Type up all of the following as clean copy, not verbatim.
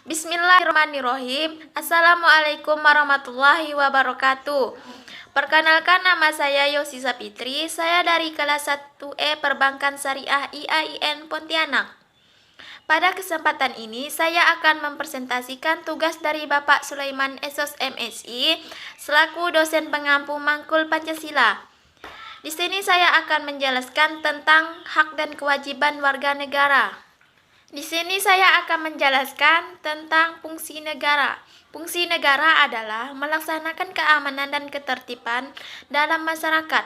Bismillahirrahmanirrahim. Assalamualaikum warahmatullahi wabarakatuh. Perkenalkan, nama saya Yosi Sapitri. Saya dari kelas 1E Perbankan Syariah IAIN Pontianak. Pada kesempatan ini saya akan mempresentasikan tugas dari Bapak Sulaiman Esos MSI selaku dosen pengampu Mangkul Pancasila. Di sini saya akan menjelaskan tentang hak dan kewajiban warga negara. Di sini saya akan menjelaskan tentang fungsi negara. Fungsi negara adalah melaksanakan keamanan dan ketertiban dalam masyarakat.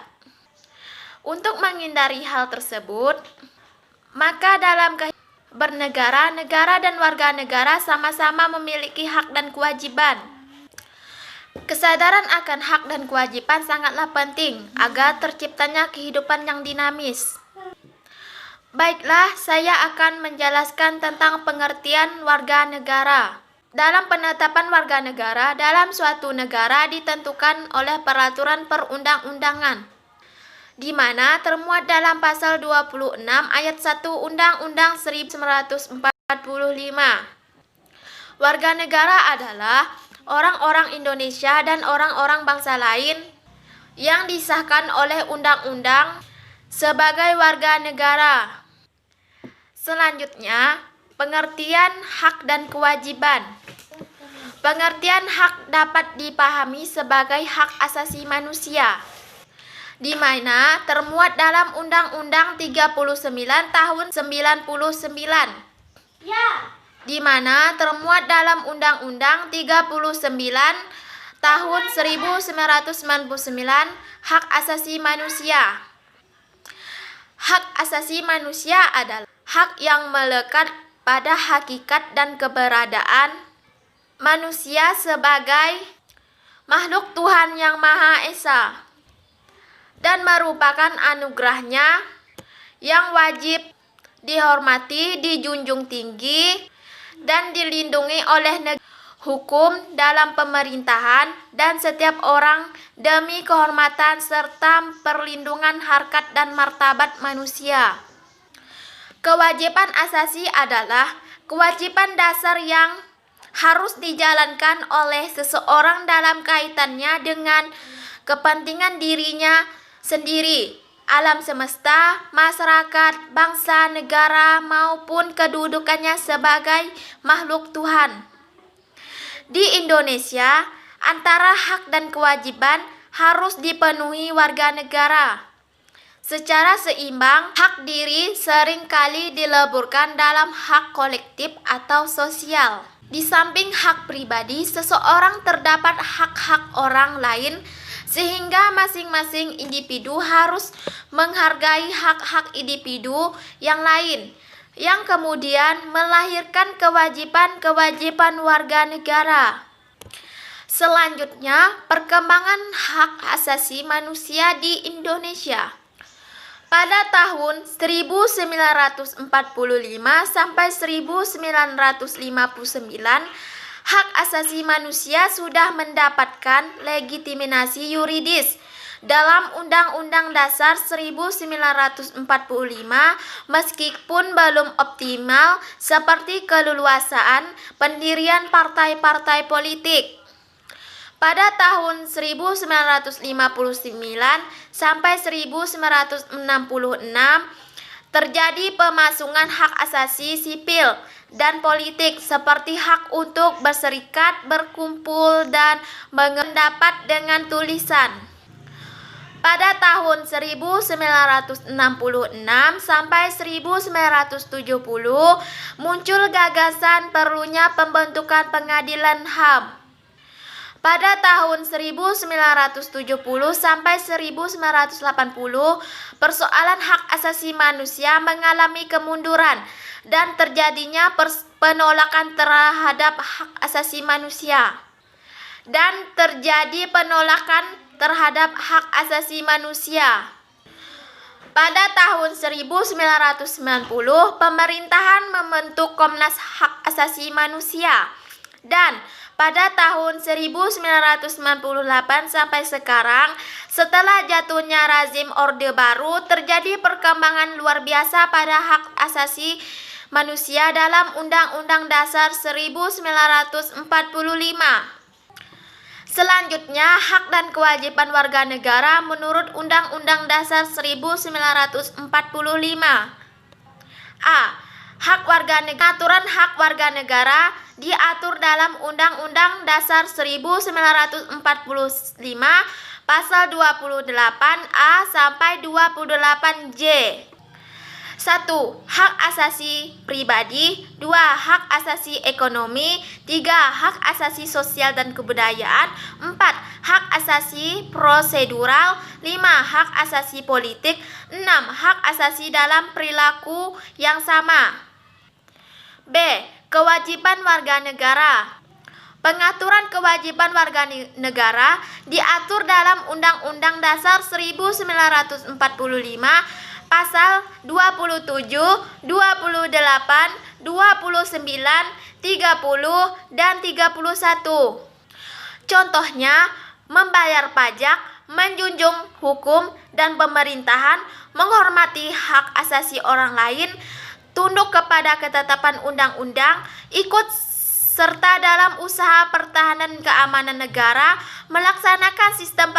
Untuk menghindari hal tersebut, maka dalam bernegara, negara dan warga negara sama-sama memiliki hak dan kewajiban. Kesadaran akan hak dan kewajiban sangatlah penting agar terciptanya kehidupan yang dinamis. Baiklah, saya akan menjelaskan tentang pengertian warga negara. Dalam penetapan warga negara, dalam suatu negara ditentukan oleh peraturan perundang-undangan, di mana termuat dalam pasal 26 ayat 1 Undang-Undang 1945. Warga negara adalah orang-orang Indonesia dan orang-orang bangsa lain yang disahkan oleh undang-undang sebagai warga negara. Selanjutnya, pengertian hak dan kewajiban. Pengertian hak dapat dipahami sebagai hak asasi manusia, di mana termuat dalam Undang-Undang 39 tahun 99. Di mana termuat dalam Undang-Undang 39 tahun 1999 hak asasi manusia. Hak asasi manusia adalah hak yang melekat pada hakikat dan keberadaan manusia sebagai makhluk Tuhan yang Maha Esa dan merupakan anugerahnya yang wajib dihormati, dijunjung tinggi, dan dilindungi oleh hukum dalam pemerintahan dan setiap orang demi kehormatan serta perlindungan harkat dan martabat manusia. Kewajiban asasi adalah kewajiban dasar yang harus dijalankan oleh seseorang dalam kaitannya dengan kepentingan dirinya sendiri, alam semesta, masyarakat, bangsa, negara, maupun kedudukannya sebagai makhluk Tuhan. Di Indonesia, antara hak dan kewajiban harus dipenuhi warga negara secara seimbang. Hak diri seringkali dileburkan dalam hak kolektif atau sosial. Di samping hak pribadi, seseorang terdapat hak-hak orang lain, sehingga masing-masing individu harus menghargai hak-hak individu yang lain, yang kemudian melahirkan kewajiban-kewajiban warga negara. Selanjutnya, perkembangan hak asasi manusia di Indonesia. Pada tahun 1945 sampai 1959, hak asasi manusia sudah mendapatkan legitimasi yuridis dalam Undang-Undang Dasar 1945, meskipun belum optimal seperti keleluasaan pendirian partai-partai politik. Pada tahun 1959 sampai 1966 terjadi pemasungan hak asasi sipil dan politik seperti hak untuk berserikat, berkumpul, dan berpendapat dengan tulisan. Pada tahun 1966 sampai 1970 muncul gagasan perlunya pembentukan pengadilan HAM. Pada tahun 1970 sampai 1980, persoalan hak asasi manusia mengalami kemunduran dan terjadinya penolakan terhadap hak asasi manusia. Dan terjadi penolakan terhadap hak asasi manusia. Pada tahun 1990, pemerintahan membentuk Komnas Hak Asasi Manusia. Dan pada tahun 1998 sampai sekarang, setelah jatuhnya rezim Orde Baru, terjadi perkembangan luar biasa pada hak asasi manusia dalam Undang-Undang Dasar 1945. Selanjutnya, hak dan kewajiban warga negara menurut Undang-Undang Dasar 1945. A. Hak warga negara. Aturan hak warga negara diatur dalam Undang-Undang Dasar 1945 Pasal 28A sampai 28J. 1. Hak asasi pribadi. 2. Hak asasi ekonomi. 3. Hak asasi sosial dan kebudayaan. 4. Hak asasi prosedural. 5. Hak asasi politik. 6. Hak asasi dalam perilaku yang sama. B. Kewajiban warga negara. Pengaturan kewajiban warga negara diatur dalam Undang-Undang Dasar 1945 Pasal 27, 28, 29, 30, dan 31. Contohnya, membayar pajak, menjunjung hukum dan pemerintahan, menghormati hak asasi orang lain, tunduk kepada ketetapan undang-undang, ikut serta dalam usaha pertahanan keamanan negara, melaksanakan sistem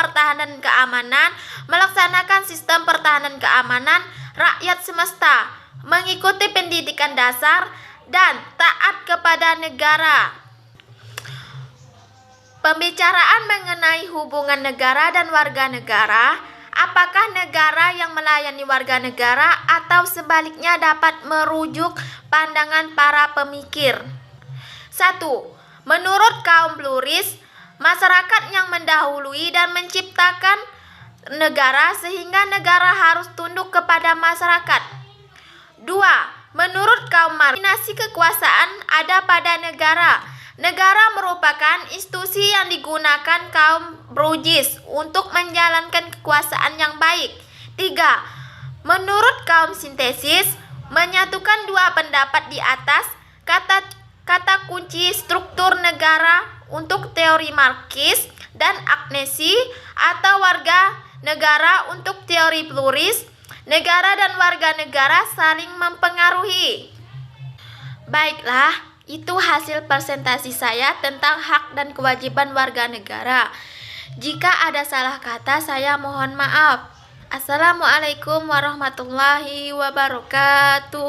pertahanan keamanan, rakyat semesta, mengikuti pendidikan dasar, dan taat kepada negara. Pembicaraan mengenai hubungan negara dan warga negara. Apakah negara yang melayani warga negara atau sebaliknya dapat merujuk pandangan para pemikir? 1. Menurut kaum pluris, masyarakat yang mendahului dan menciptakan negara sehingga negara harus tunduk kepada masyarakat. 2. Menurut kaum marxis, dominasi kekuasaan ada pada negara. Negara merupakan institusi yang digunakan kaum burjuis untuk menjalankan kekuasaan yang baik. 3. Menurut kaum sintesis, menyatukan dua pendapat di atas, kata kunci struktur negara untuk teori Marxis dan agnesi atau warga negara untuk teori pluris, negara dan warga negara saling mempengaruhi. Baiklah, itu hasil presentasi saya tentang hak dan kewajiban warga negara. Jika ada salah kata, saya mohon maaf. Assalamualaikum warahmatullahi wabarakatuh.